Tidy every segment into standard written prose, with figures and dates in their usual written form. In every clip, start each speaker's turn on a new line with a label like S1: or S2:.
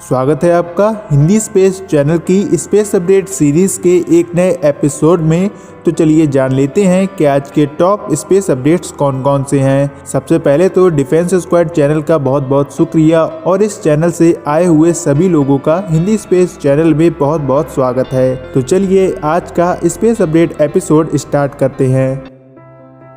S1: स्वागत है आपका हिंदी स्पेस चैनल की स्पेस अपडेट सीरीज के एक नए एपिसोड में। तो चलिए जान लेते हैं कि आज के टॉप स्पेस अपडेट्स कौन कौन से हैं। सबसे पहले तो डिफेंस स्क्वाड चैनल का बहुत बहुत शुक्रिया और इस चैनल से आए हुए सभी लोगों का हिंदी स्पेस चैनल में बहुत बहुत स्वागत है। तो चलिए आज का स्पेस अपडेट एपिसोड स्टार्ट करते हैं।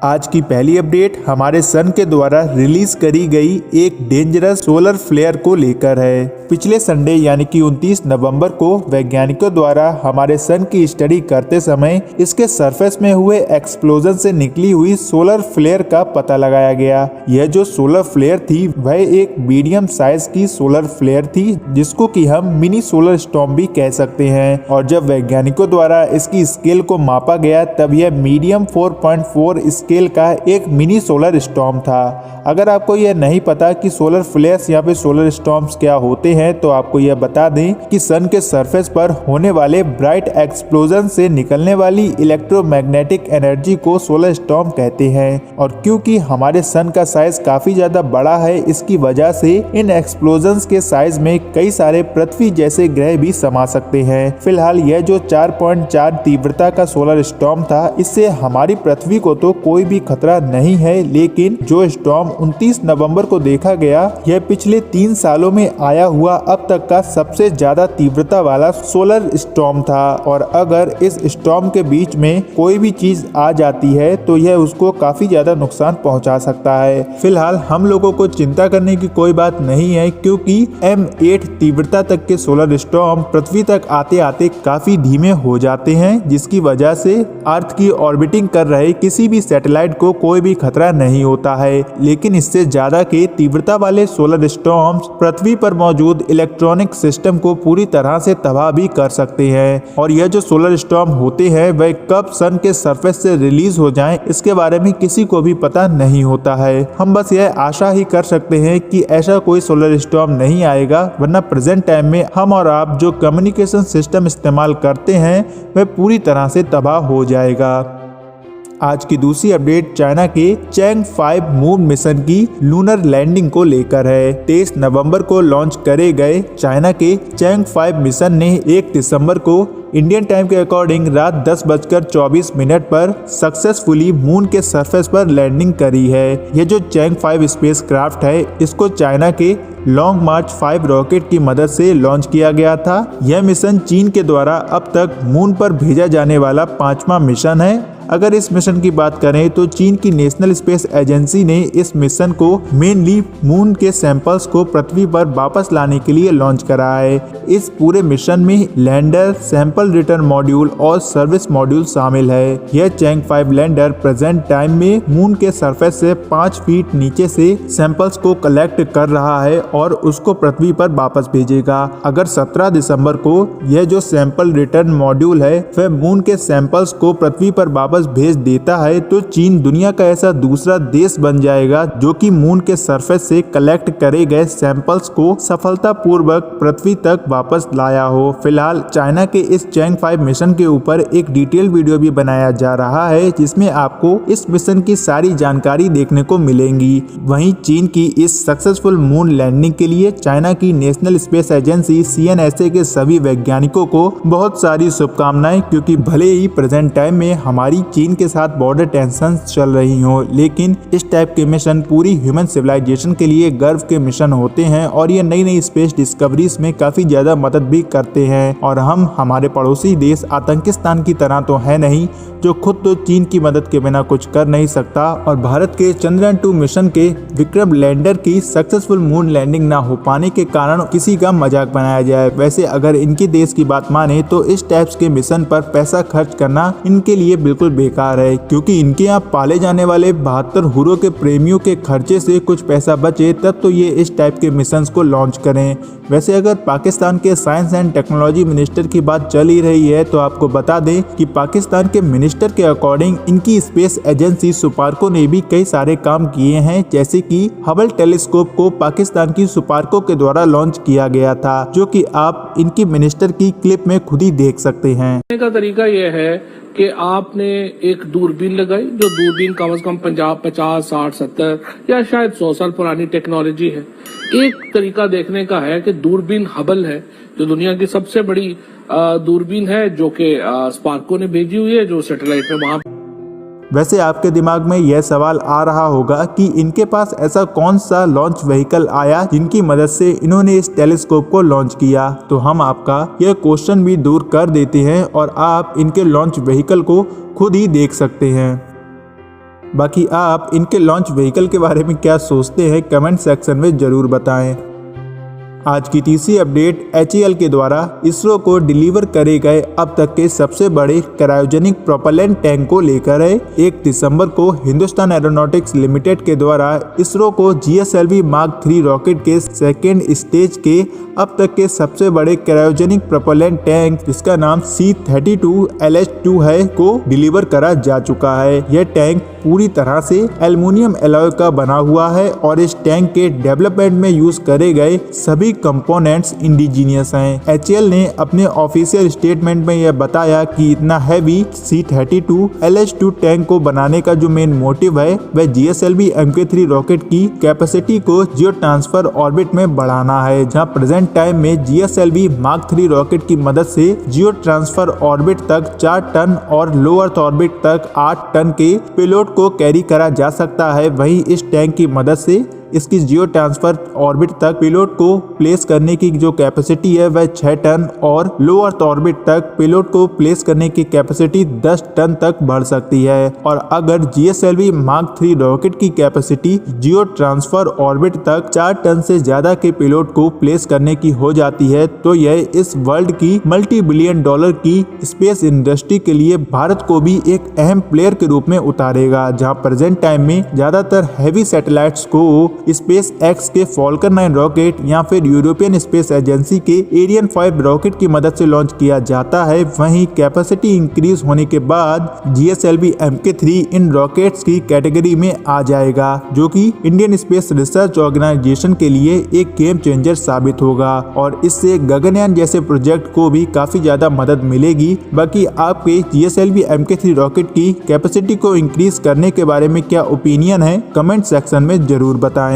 S1: आज की पहली अपडेट हमारे सन के द्वारा रिलीज करी गई एक डेंजरस सोलर फ्लेयर को लेकर है। पिछले संडे यानी कि 29 नवंबर को वैज्ञानिकों द्वारा हमारे सन की स्टडी करते समय इसके सरफेस में हुए एक्सप्लोजन से निकली हुई सोलर फ्लेयर का पता लगाया गया। यह जो सोलर फ्लेयर थी वह एक मीडियम साइज की सोलर फ्लेयर थी जिसको कि हम मिनी सोलर स्टॉर्म भी कह सकते हैं। और जब वैज्ञानिकों द्वारा इसकी स्केल को मापा गया तब यह मीडियम 4.4 स्केल का एक मिनी सोलर स्टॉर्म था। अगर आपको यह नहीं पता कि सोलर फ्लेयर्स या फिर सोलर स्टॉर्म्स क्या होते हैं तो आपको यह बता दें कि सन के सरफेस पर होने वाले ब्राइट एक्सप्लोजन से निकलने वाली इलेक्ट्रोमैग्नेटिक एनर्जी को सोलर स्टॉर्म कहते हैं। और क्योंकि हमारे सन का साइज काफी ज्यादा बड़ा है इसकी वजह से इन एक्सप्लोजन्स के साइज में कई सारे पृथ्वी जैसे ग्रह भी समा सकते हैं। फिलहाल यह जो 4.4 तीव्रता का सोलर स्टॉर्म था इससे हमारी पृथ्वी को तो कोई भी खतरा नहीं है, लेकिन जो स्टॉर्म 29 नवंबर को देखा गया यह पिछले 3 सालों में आया हुआ अब तक का सबसे ज्यादा तीव्रता वाला सोलर स्टॉर्म था। और अगर इस स्टॉर्म के बीच में कोई भी चीज आ जाती है तो यह उसको काफी ज्यादा नुकसान पहुंचा सकता है। फिलहाल हम लोगों को चिंता करने की कोई बात नहीं है क्योंकि M8 तीव्रता तक के सोलर स्टॉर्म पृथ्वी तक आते आते काफी धीमे हो जाते हैं, जिसकी वजह से अर्थ की ऑर्बिटिंग कर रहे किसी भी सैटेलाइट को कोई भी खतरा नहीं होता है। लेकिन इससे ज्यादा के तीव्रता वाले सोलर स्टॉर्म्स पृथ्वी पर मौजूद इलेक्ट्रॉनिक सिस्टम को पूरी तरह से तबाह भी कर सकते हैं। और यह जो सोलर स्टॉर्म होते हैं वह कब सन के सरफेस से रिलीज हो जाएं इसके बारे में किसी को भी पता नहीं होता है। हम बस यह आशा ही कर सकते हैं कि ऐसा कोई सोलर स्टॉर्म नहीं आएगा, वरना प्रेजेंट टाइम में हम और आप जो कम्युनिकेशन सिस्टम इस्तेमाल करते हैं वह पूरी तरह से तबाह हो जाएगा। आज की दूसरी अपडेट चाइना के चैंग 5 मून मिशन की लूनर लैंडिंग को लेकर है। 23 नवंबर को लॉन्च करे गए चाइना के चैंग 5 मिशन ने 1 दिसंबर को इंडियन टाइम के अकॉर्डिंग रात 10:24 पर सक्सेसफुली मून के सरफेस पर लैंडिंग करी है। यह जो चैंग 5 स्पेस क्राफ्ट है इसको चाइना के लॉन्ग मार्च 5 रॉकेट की मदद से लॉन्च किया गया था। यह मिशन चीन के द्वारा अब तक मून पर भेजा जाने वाला 5वां मिशन है। अगर इस मिशन की बात करें तो चीन की नेशनल स्पेस एजेंसी ने इस मिशन को मेनली मून के सैंपल्स को पृथ्वी पर वापस लाने के लिए लॉन्च करा है। इस पूरे मिशन में लैंडर, सैंपल रिटर्न मॉड्यूल और सर्विस मॉड्यूल शामिल है। यह चैंग 5 लैंडर प्रेजेंट टाइम में मून के सरफेस से 5 फीट नीचे से सैंपल्स को कलेक्ट कर रहा है और उसको पृथ्वी पर वापस भेजेगा। अगर 17 दिसंबर को यह जो सैंपल रिटर्न मॉड्यूल है वह मून के सैंपल्स को पृथ्वी पर वापस भेज देता है तो चीन दुनिया का ऐसा दूसरा देश बन जाएगा जो कि मून के सरफेस से कलेक्ट करे गए सैंपल्स को सफलतापूर्वक पृथ्वी तक वापस लाया हो। फिलहाल चाइना के इस चैंग 5 मिशन के ऊपर एक डिटेल वीडियो भी बनाया जा रहा है जिसमें आपको इस मिशन की सारी जानकारी देखने को मिलेंगी। वहीं चीन की इस सक्सेसफुल मून लैंडिंग के लिए चाइना की नेशनल स्पेस एजेंसी CNSA के सभी वैज्ञानिकों को बहुत सारी शुभकामनाएं, क्योंकि भले ही प्रेजेंट टाइम में हमारी चीन के साथ बॉर्डर टेंशन चल रही हो, लेकिन इस टाइप के मिशन पूरी ह्यूमन सिविलाइजेशन के लिए गर्व के मिशन होते हैं और ये नई नई स्पेस डिस्कवरीज में काफी ज्यादा मदद भी करते हैं। और हम हमारे पड़ोसी देश आतंकिस्तान की तरह तो है नहीं जो खुद तो चीन की मदद के बिना कुछ कर नहीं सकता। और भारत के चंद्रयान 2 मिशन के विक्रम लैंडर की सक्सेसफुल मून लैंडिंग ना हो पाने के कारण किसी का मजाक बनाया जाए। वैसे अगर इनके देश की बात माने तो इस टाइप्स के मिशन पर पैसा खर्च करना इनके लिए बिल्कुल बेकार है, क्योंकि इनके यहाँ पाले जाने वाले 72 हुरों के प्रेमियों के खर्चे से कुछ पैसा बचे तब तो ये इस टाइप के मिशंस को लॉन्च करें। वैसे अगर पाकिस्तान के साइंस एंड टेक्नोलॉजी मिनिस्टर की बात चल ही रही है तो आपको बता दें कि पाकिस्तान के मिनिस्टर के अकॉर्डिंग इनकी स्पेस एजेंसी सुपार्को ने भी कई सारे काम किए हैं, जैसे कि हबल टेलीस्कोप को पाकिस्तान की सुपार्को के द्वारा लॉन्च किया गया था, जो कि आप इनकी मिनिस्टर की क्लिप में खुद ही देख सकते हैं।
S2: का तरीका यह है कि आपने एक दूरबीन लगाई, जो दूरबीन कम से कम 50, 60, 70 या शायद 100 साल पुरानी टेक्नोलॉजी है। एक तरीका देखने का है कि दूरबीन हबल है, जो दुनिया की सबसे बड़ी दूरबीन है, जो कि स्पार्को ने भेजी हुई है, जो सैटेलाइट में वहां।
S1: वैसे आपके दिमाग में यह सवाल आ रहा होगा कि इनके पास ऐसा कौन सा लॉन्च व्हीकल आया जिनकी मदद से इन्होंने इस टेलीस्कोप को लॉन्च किया। तो हम आपका यह क्वेश्चन भी दूर कर देते हैं और आप इनके लॉन्च व्हीकल को खुद ही देख सकते हैं। बाकी आप इनके लॉन्च व्हीकल के बारे में क्या सोचते हैं, कमेंट सेक्शन में जरूर बताएं। आज की तीसरी अपडेट HAL के द्वारा इसरो को डिलीवर करे गए अब तक के सबसे बड़े क्रायोजेनिक प्रोपेलेंट टैंक को लेकर है। 1 दिसंबर को हिंदुस्तान एरोनॉटिक्स लिमिटेड के द्वारा इसरो को GSLV मार्क 3 रॉकेट के सेकेंड स्टेज के अब तक के सबसे बड़े क्रायोजेनिक प्रोपेलेंट टैंक, जिसका नाम C32LH2 है, को डिलीवर करा जा चुका है। यह टैंक पूरी तरह से एल्युमिनियम एलॉय का बना हुआ है और इस टैंक के डेवलपमेंट में यूज करे गए सभी कंपोनेंट्स इंडिजीनियस हैं। HAL ने अपने ऑफिशियल स्टेटमेंट में यह बताया कि इतना हैवी C32LH2 टैंक को बनाने का जो मेन मोटिव है वह GSLV Mk3 रॉकेट की कैपेसिटी को जियो ट्रांसफर ऑर्बिट में बढ़ाना है, जहां प्रेजेंट टाइम में GSLV मार्क 3 रॉकेट की मदद से जियो ट्रांसफर ऑर्बिट तक 4 टन और लो अर्थ ऑर्बिट तक 8 टन के पेलोड को कैरी करा जा सकता है। वहीं इस टैंक की मदद से इसकी जियो ट्रांसफर ऑर्बिट तक पेलोड को प्लेस करने की जो कैपेसिटी है वह 6 टन और लो अर्थ ऑर्बिट तक पेलोड को प्लेस करने की कैपेसिटी 10 टन तक बढ़ सकती है। और अगर GSLV मार्क 3 रॉकेट की कैपेसिटी जियो ट्रांसफर ऑर्बिट तक 4 टन से ज्यादा के पेलोड को प्लेस करने की हो जाती है तो यह इस वर्ल्ड की $multi-billion की स्पेस इंडस्ट्री के लिए भारत को भी एक अहम प्लेयर के रूप में उतारेगा, जहाँ प्रेजेंट टाइम में ज्यादातर हैवी सैटेलाइट्स को SpaceX के Falcon 9 रॉकेट या फिर यूरोपियन स्पेस एजेंसी के एरियन 5 रॉकेट की मदद से लॉन्च किया जाता है। वहीं कैपेसिटी इंक्रीज होने के बाद GSLV Mk3 इन रॉकेट्स की कैटेगरी में आ जाएगा, जो कि इंडियन स्पेस रिसर्च ऑर्गेनाइजेशन के लिए एक गेम चेंजर साबित होगा और इससे गगनयान जैसे प्रोजेक्ट को भी काफी ज्यादा मदद मिलेगी। बाकी आपके GSLV Mk3 रॉकेट की कैपेसिटी को इंक्रीज करने के बारे में क्या ओपिनियन है, कमेंट सेक्शन में जरूर बताएं।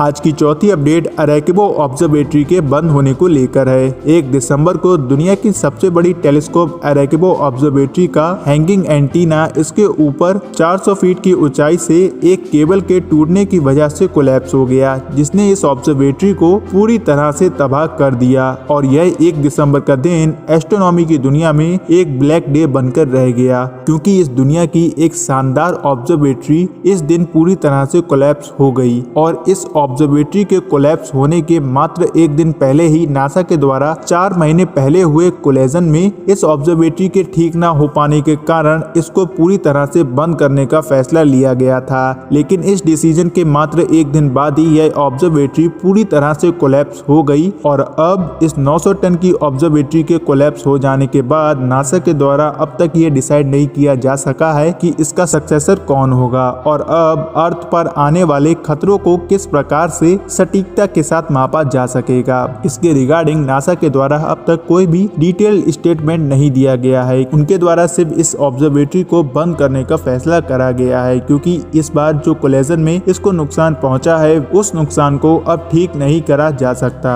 S1: आज की चौथी अपडेट अरेकिबो ऑब्जर्वेटरी के बंद होने को लेकर है। 1 दिसंबर को दुनिया की सबसे बड़ी टेलीस्कोप अरेकिबो ऑब्जर्वेटरी का हैंगिंग एंटीना इसके ऊपर 400 फीट की ऊंचाई से एक केबल के टूटने की वजह से कोलैप्स हो गया, जिसने इस ऑब्जर्वेटरी को पूरी तरह से तबाह कर दिया और यह 1 दिसंबर का दिन एस्ट्रोनॉमी की दुनिया में एक ब्लैक डे बनकर रह गया, क्योंकि इस दुनिया की एक शानदार ऑब्जर्वेटरी इस दिन पूरी तरह से कोलैप्स हो गई। और इस ऑब्जर्वेटरी के कोलैप्स होने के मात्र एक दिन पहले ही नासा के द्वारा 4 महीने पहले हुए कोलिजन में इस ऑब्जर्वेटरी के ठीक ना हो पाने के कारण इसको पूरी तरह से बंद करने का फैसला लिया गया था। लेकिन इस डिसीजन के मात्र एक दिन बाद ही यह ऑब्जर्वेटरी पूरी तरह से कोलैप्स हो गई और अब इस 900 टन की ऑब्जर्वेटरी के कोलैप्स हो जाने के बाद नासा के द्वारा अब तक ये डिसाइड नहीं किया जा सका है कि इसका सक्सेसर कौन होगा और अब अर्थ पर आने वाले खतरों को किस प्रकार से सटीकता के साथ मापा जा सकेगा। इसके रिगार्डिंग नासा के द्वारा अब तक कोई भी डिटेल स्टेटमेंट नहीं दिया गया है। उनके द्वारा सिर्फ इस ऑब्जर्वेटरी को बंद करने का फैसला करा गया है, क्योंकि इस बार जो कोलिजन में इसको नुकसान पहुंचा है उस नुकसान को अब ठीक नहीं करा जा सकता।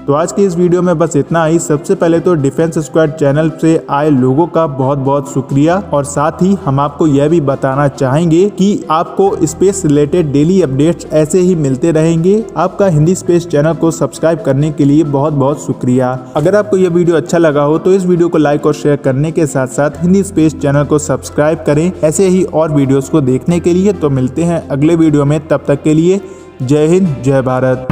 S1: तो आज की इस वीडियो में बस इतना ही। सबसे पहले तो डिफेंस स्क्वाड चैनल से आए लोगों का बहुत बहुत शुक्रिया और साथ ही हम आपको यह भी बताना चाहेंगे कि आपको स्पेस रिलेटेड डेली अपडेट्स ऐसे ही मिलते रहेंगे। आपका हिंदी स्पेस चैनल को सब्सक्राइब करने के लिए बहुत बहुत शुक्रिया। अगर आपको यह वीडियो अच्छा लगा हो तो इस वीडियो को लाइक और शेयर करने के साथ साथ हिंदी स्पेस चैनल को सब्सक्राइब करें ऐसे ही और वीडियोस को देखने के लिए। तो मिलते हैं अगले वीडियो में, तब तक के लिए जय हिंद, जय भारत।